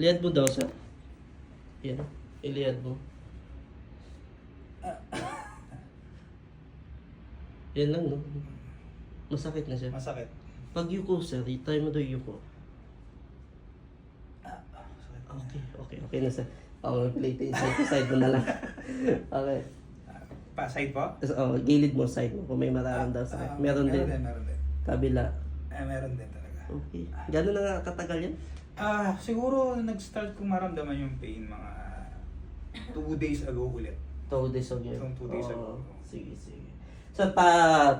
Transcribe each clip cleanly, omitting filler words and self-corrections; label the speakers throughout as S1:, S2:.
S1: Iliad mo daw, sir. Yan. Iliad mo. Yan lang, no? Masakit na siya.
S2: Masakit.
S1: Pag yuko, sir, try mo daw yuko.
S2: Masakit.
S1: Okay na, sir. Okay, plate side to side mo na lang. Okay.
S2: Pa-side po?
S1: Tapos, gilid mo, side mo. Kung may mararamdaman sa meron din.
S2: Meron din.
S1: Kabila.
S2: Meron din talaga.
S1: Okay. Gano'n na nga katagal yan?
S2: Siguro nag-start kong maramdaman yung pain mga 2 days ago ulit.
S1: 2 days ago.
S2: Itong 2 days ago.
S1: Sige. So,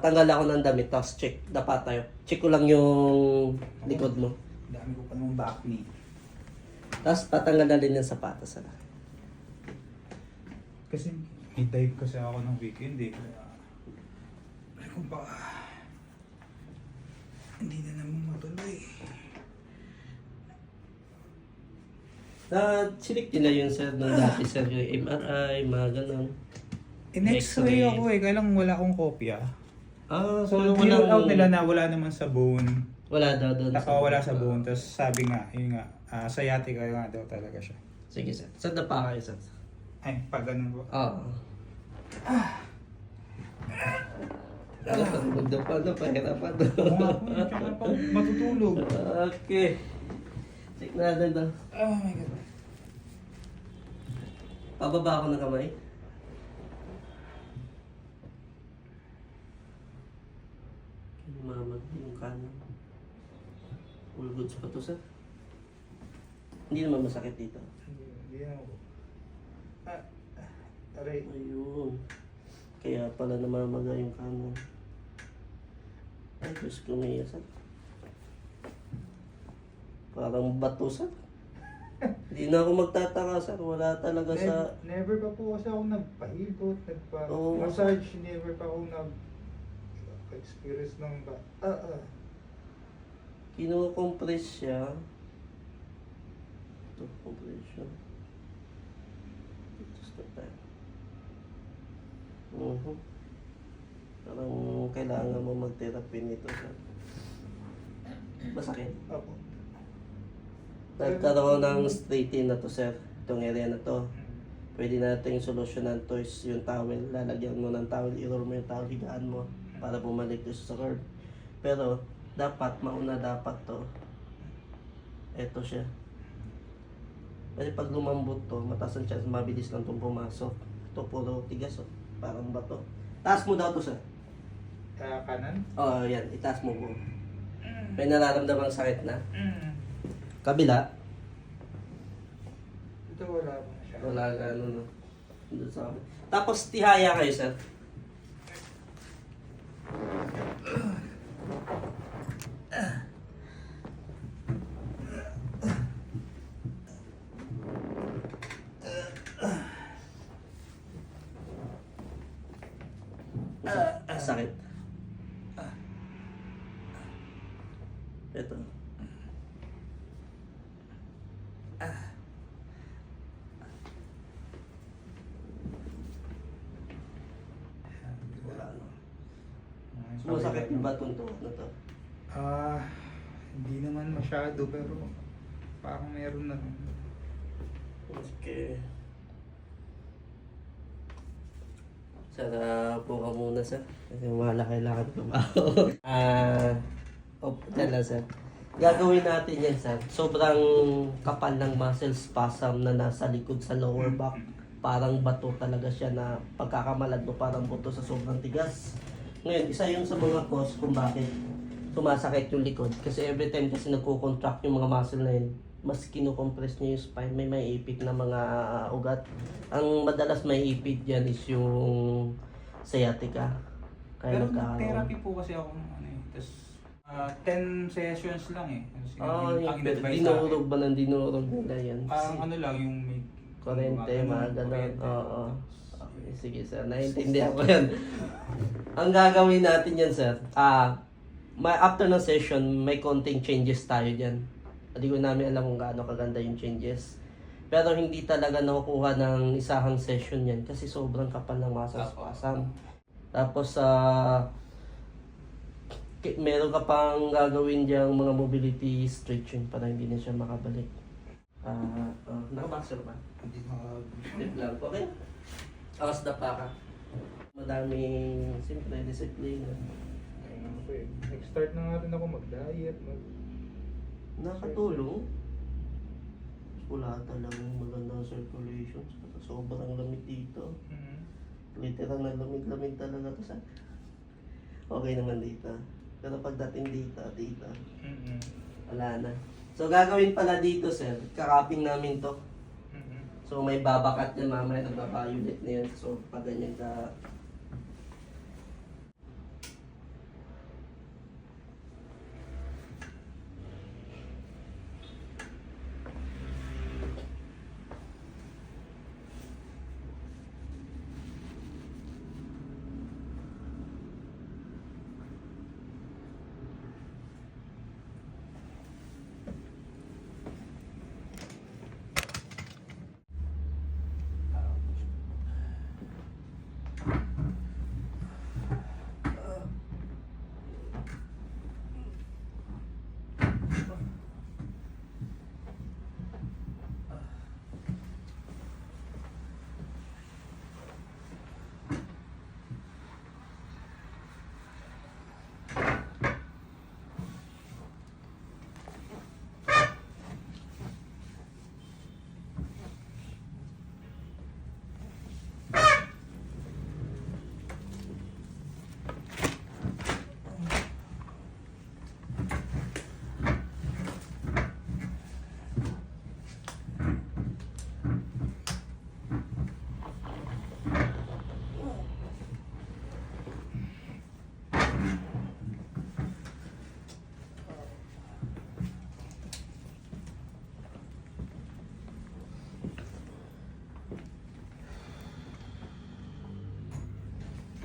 S1: tanggal ako ng damit, tapos check. Dapat tayo. Check ko lang yung likod mo.
S2: Dami ko pa namang back knee.
S1: Tapos patanggal na din yung sapatos.
S2: Kasi may dive kasi ako ng weekend eh. Ay kung baka hindi na naman matuloy.
S1: Silik nila yun, sir, nung dati, sir, yung MRI, mga ganun.
S2: In-x-ray ako eh, kaya lang wala akong kopya. So,
S1: pero
S2: rule out nila na wala naman sa bone.
S1: Wala daw doon.
S2: Nakawala sa bone. Tapos sabi nga, yun nga, sciatica nga daw talaga siya.
S1: Sige, sir. Saan na pa kayo, sir?
S2: Ay, pag ganun po.
S1: Oo. Magdapan na, pahirapan na.
S2: Oo nga po, tsaka pa matutulog.
S1: Okay. Check natin daw.
S2: Oh my God.
S1: Pababa ako ng kamay. Mamag yung kanan. All goods pa to, sir. Hindi naman masakit dito.
S2: Hindi na ako. Aray.
S1: Ayun. Kaya pala namamaga yung kanan. Ay, Diyos ko may sir. Parang bato, sir. Hindi na ako magtataka, sir. Wala talaga sa...
S2: Never pa po kasi ako nagpahilot,
S1: Oo.
S2: nagpa-massage, never pa ako nag-experience ng
S1: Kino-compress siya. Ito, compression. Ito, stop tayo. Parang kailangan mo mag-therapy nito, sir. Masakit.
S2: Apo.
S1: Nagkaroon ng straighten na to, sir. Itong area na to. Pwede natin solusyonan to is yung towel. Lalagyan mo ng towel, i-roll mo yung towel, higaan mo para bumalik to sa curve. Pero, dapat, mauna dapat to. Ito siya. Kasi pag lumambot to, mataas ang chance, mabilis lang itong pumasok. Ito puro tigas, oh. Parang bato. Taas mo daw to, sir.
S2: Kanan?
S1: Oo, yan. Itaas mo po. May nararamdaman sakit na. Kabila.
S2: Ito wala pa siya.
S1: Wala ka, no. Doon sa kabila. Tapos, tihaya kayo, sir. Sakit. Ito. Wala na. Sumasakit yung batong to. Ano to?
S2: Hindi naman masyado pero parang meron na.
S1: Okay. Sir, po ka muna, sir. Kasi kailangan tumaho. Dyan lang, sir. Gagawin natin yan, sir. Sobrang kapal ng muscle spasm na nasa likod sa lower back. Parang bato talaga siya na pagkakamalad mo parang buto sa sobrang tigas. Ngayon, isa yung sa mga cause kung bakit sumasakit yung likod. Kasi every time kasi nagko-contract yung mga muscle na yun, mas kinocompress niya yung spine, may maiipit na mga ugat. Ang madalas maiipit dyan is yung sciatica. Kaya
S2: Pero
S1: nagkakaroon.
S2: therapy po kasi ako ano eh. Tapos 10 sessions lang eh. Kasi
S1: Oh,
S2: ang
S1: yung
S2: in-advise sa akin.
S1: dinurog ba ng dinurog nila yan?
S2: Parang ano lang yung may
S1: Kurente, mga ganun.
S2: kurente.
S1: Oo. Okay, sige, sir. Naiintindihan ko yan. Ang gagawin natin yan, sir. After ng session, may konting changes tayo dyan. Hindi ko namin alam kung gaano kaganda yung changes. Pero hindi talaga nakukuha ng isahang session yan kasi sobrang kapal ng muscle spasm. Tapos, meron ka pang gagawin diyang mga mobility stretching para hindi na siya makabalik. boxer ba?
S2: Hindi na
S1: Tip lang. Okay? Akas na pa ka. Madaming, siyempre, disiplina.
S2: Nag-start na nga rin ako mag-diet.
S1: Nakatulong. Wala talagang magandang circulation. Sobrang lamig dito. Literal na lamig-lamig talaga to sa. Okay naman dito. Pero pagdating dito, wala na. So gagawin pala dito, sir, kakaping namin to. So may babakat yan mamaya, nagbabayulit na yan. So pag ganyan ka.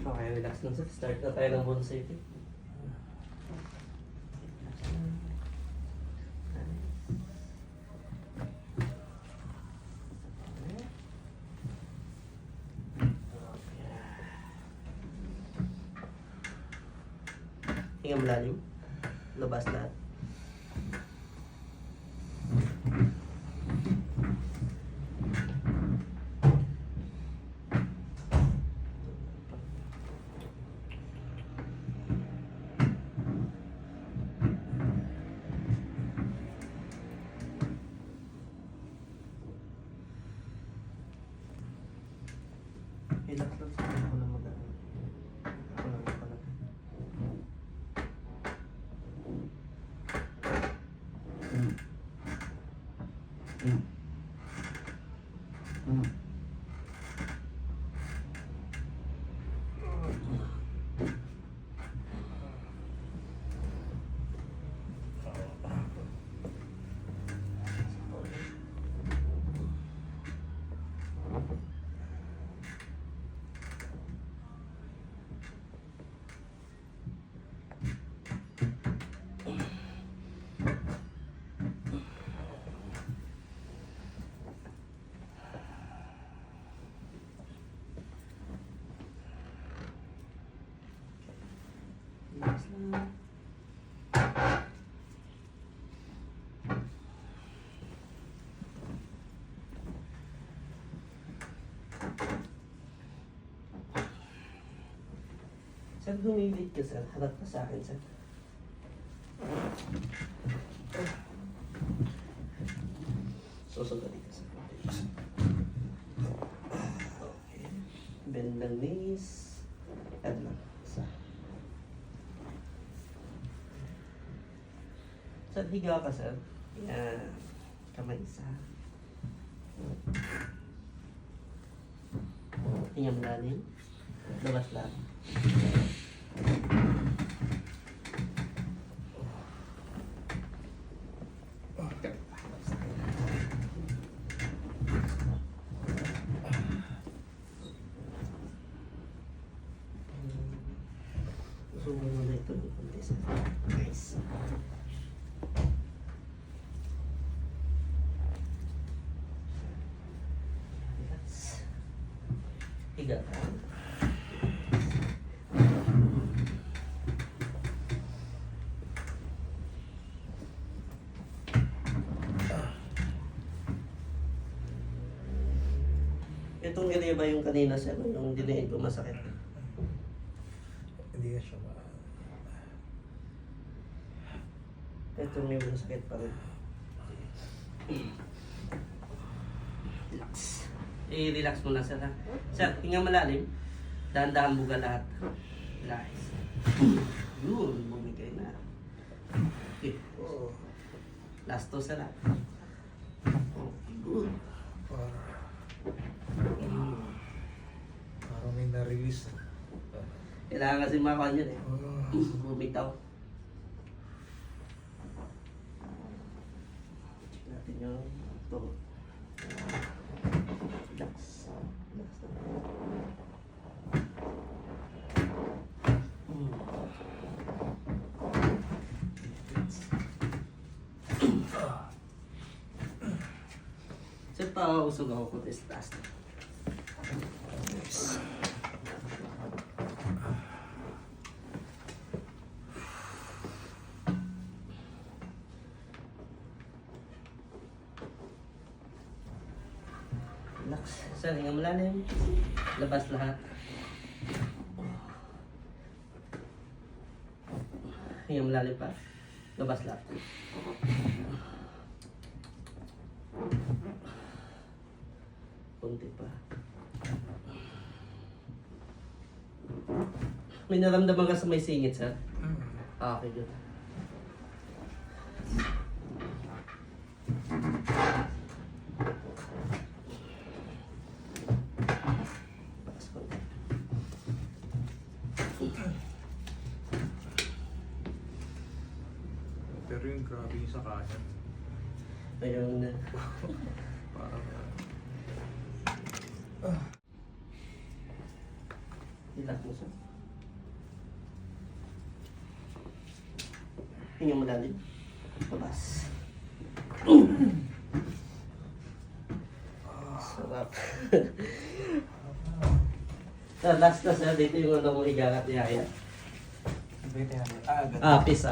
S1: Okay, relax lang sir. Start na tayo ng bonsai. Hinga malalim. Labas lahat. Relax lang sa ako na mag-ano. Ako lang pala. Relax lang. Sir, gumilit ka sir. Harap ka sa akin sir. Susugali ka sir. Okay. Bend ng knees. Add lang. Isa. Sir, higa ka sir. Yan. Kamay isa. Hinga malalim. Labas lang. So, muna ito ng konti sir. Nice. Relax. Higa ka. Itong area ba yung kanina sir, yung dinahin ko masakit?
S3: Hindi ka siya
S1: Ito may masakit pa rin. Relax. I-relax mo na sir ha. Sir, hinga malalim. Dahan-dahan buga lahat. Relax. Yun, bumigay na. Okay. Last to sir ha. Okay, good.
S3: Parang may na-release.
S1: Kailangan kasi makakuha yun eh. Bumitaw. Check natin yung ito. Relax. Relax na. Sir, pausog ako kung test taas na. Relax. Sir, hinga malalim. Labas lahat. Hinga malalim pa. Labas lahat. Kunti pa. May naramdaman ka sa may singit, sir? Ah, okay, good. Bakas konti.
S3: Pero yung grabe yung sa kanan.
S1: Ayun na.
S3: Parang
S1: Relax mo, sir. Hinga malalim. Labas. Sarap. Sir, last na sir. Dito yung ano mo igagat ni Aya. Peace.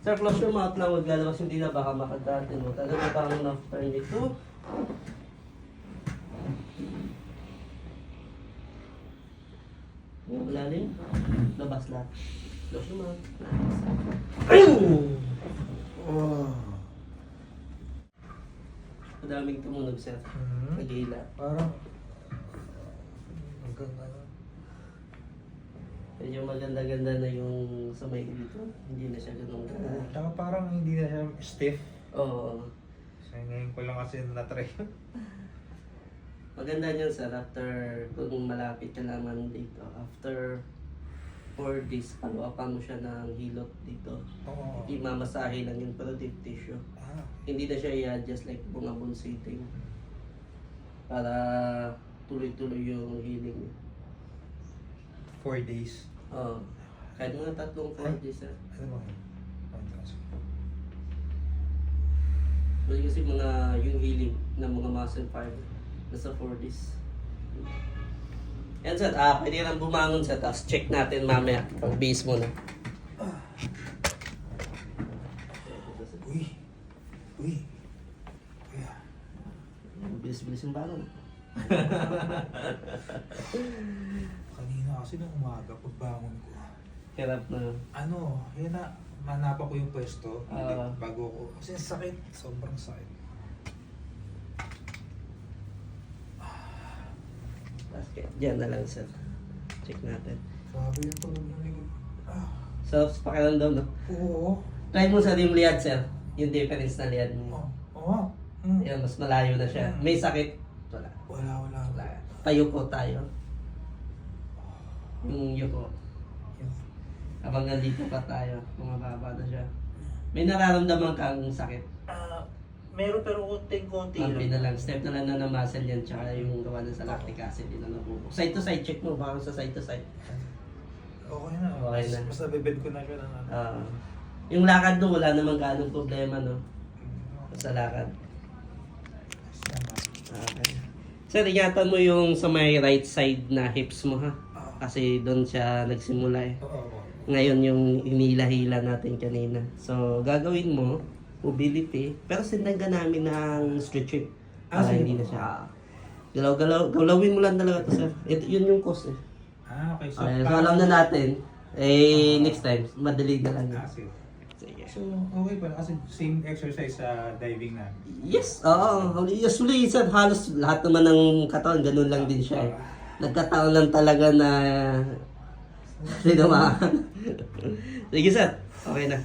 S1: Sir, close your mouth lang. Huwag lalabas yung dila. Baka makadatin mo. Talaga parang na-turn ito. Yung malalim. Labas lahat. Close your mouth. Madaming tumunog, sir. Nag-hila.
S3: parang hanggang ano.
S1: Medyo maganda-ganda na yung sa may dito. Hindi na siya ganun ganda.
S3: Tsaka parang hindi na siya stiff.
S1: Oo.
S3: So ngayon ko lang kasi na-try.
S1: Maganda niyan sir, after kung malapit ka naman dito, after 4 days, paluapan mo siya ng hilot dito.
S3: Oo.
S1: Hindi mamasahe lang yun, pero deep tissue. Hindi na siya i-adjust like bungabon sitting. Para tuloy-tuloy yung healing niya.
S3: 4 days.
S1: Oo. Kahit mga 3-4 days sir.
S3: Ano ba yun?
S1: Kasi kasi mga yung healing ng mga muscle fiber nasa 4 days. Yan sir, pwede nang bumangon sir, tapos check natin mamaya pag base mo na.
S3: Uy.
S1: Bilis-bilis yung bangon.
S3: Kanina kasi nung umaga pagbangon ko.
S1: Hirap na.
S3: Yun na, manapa ko yung pwesto.
S1: Ah.
S3: Bago ko. Kasi sakit. Sobrang sakit.
S1: Tapos dyan na lang sir. Check natin.
S3: Grabe yung tulog ng likod.
S1: So, pakiramdam no?
S3: Oo.
S1: Try mo sa yung liad sir. Yung difference na liad mo.
S3: Oo.
S1: Yan, mas malayo na siya. May sakit. Wala.
S3: Wala.
S1: Wala. Payuko tayo. Yung yuko. Habang nandito pa tayo, bumababa na siya. May nararamdaman kang sakit.
S3: Meron pero konting-konti
S1: Konti na lang. Step na lang na muscle yan. Tsaka yung gawa na sa lactic acid. Yun na nabubo. Side to side check mo. Baka sa side to side.
S3: Okay na.
S1: Okay na.
S3: Mas nabibed ko na siya ng ano.
S1: Yung lakad no, wala namang ganong problema no. Sa lakad. Okay. Sir, ingatan mo yung sa may right side na hips mo ha. Kasi doon siya nagsimula eh.
S3: Oo.
S1: Ngayon yung hinila-hila natin kanina. So, gagawin mo, mobility. Pero sindan ka namin ng street trip.
S3: Ah,
S1: Para
S3: sige.
S1: hindi na siya. Galawin mo lang talaga to sir. Ito, yun yung cost eh.
S2: Okay, so,
S1: Okay, so alam na natin. Next time, madali na lang yun.
S2: Sige.
S1: Sige.
S2: So, okay pala kasi same exercise sa diving na.
S1: Yes, oo. Usually, sir, halos lahat naman ng katawan, ganun lang din siya eh. Nagkataon lang talaga na sino ma. Sige, sir. Okay na.